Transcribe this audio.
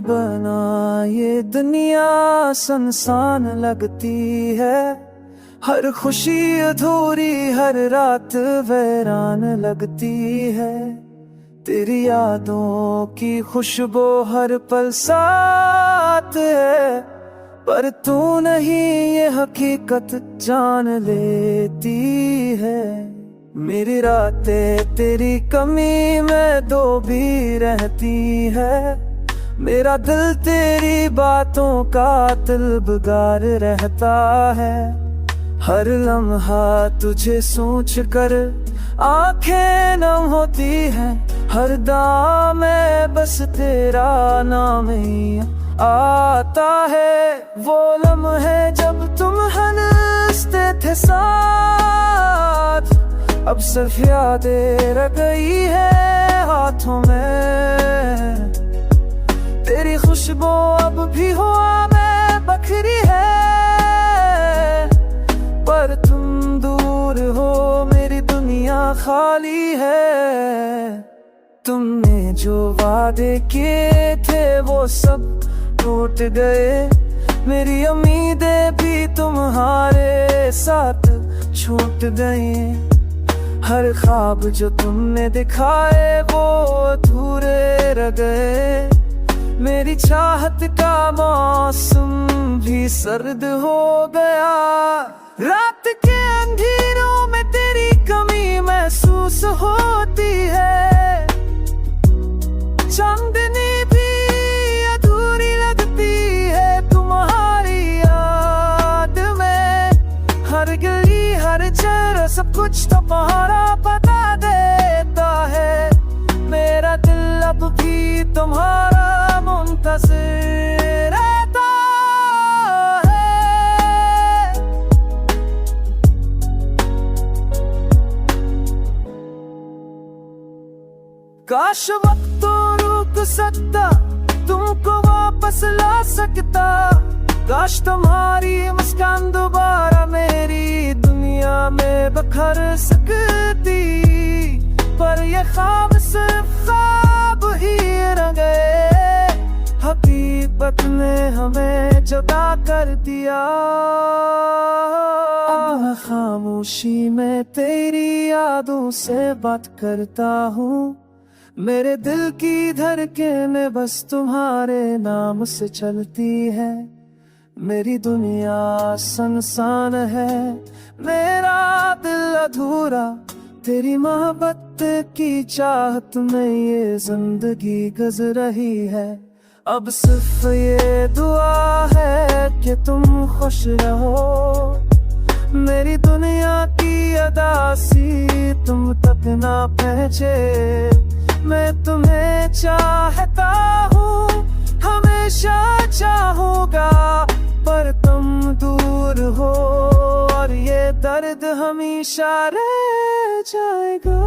बना ये दुनिया सुनसान लगती है। हर खुशी अधूरी, हर रात वीरान लगती है। तेरी यादों की खुशबू हर पल साथ है, पर तू नहीं ये हकीकत जान लेती है। मेरी रातें तेरी कमी में भी रहती है। मेरा दिल तेरी बातों का तलबगार रहता है। हर लम्हा तुझे सोच कर आंखें नम होती हैं। हर दाम में बस तेरा नाम ही आता है। वो लम्हे जब तुम हंसते थे साथ, अब सिर्फ यादें रह गई है हाथों में। तेरी खुशबू अब भी हवा में बखरी है, पर तुम दूर हो मेरी दुनिया खाली है। तुमने जो वादे किए थे वो सब टूट गए। मेरी उम्मीदें भी तुम्हारे साथ छूट गई। हर ख्वाब जो तुमने दिखाए वो अधूरे रह गए। मेरी चाहत का मौसम भी सर्द हो गया। रात के अंधेरों में तेरी कमी महसूस होती है। चांदनी भी अधूरी लगती है तुम्हारी याद में। हर गली हर चेहरा सब कुछ तुम्हारा बता देता है। मेरा दिल अब भी तुम्हारा मुंतज़िर रहता है। काश वक्त तो रुक सकता, तुमको वापस ला सकता। काश तुम्हारी मुस्कान दोबारा मेरी दुनिया में बखर सकती। पर ये ख्वाब सिर्फ ख्वाब ही रह गए। हकीकत ने हमें जुदा कर दिया। अब मैं खामोशी में तेरी यादों से बात करता हूँ। मेरे दिल की धड़कनें बस तुम्हारे नाम से चलती है। मेरी दुनिया सुनसान है, मेरा दिल अधूरा। तेरी मोहब्बत की चाहत में ये जिंदगी गुजर रही है। अब सिर्फ ये दुआ है कि तुम खुश रहो। मेरी दुनिया की अदासी तुम तक ना पहुंचे। मैं तुम्हें चाहता हूँ, हमेशा चाहूँगा, पर तुम दूर हो और ये दर्द हमेशा रह जाएगा।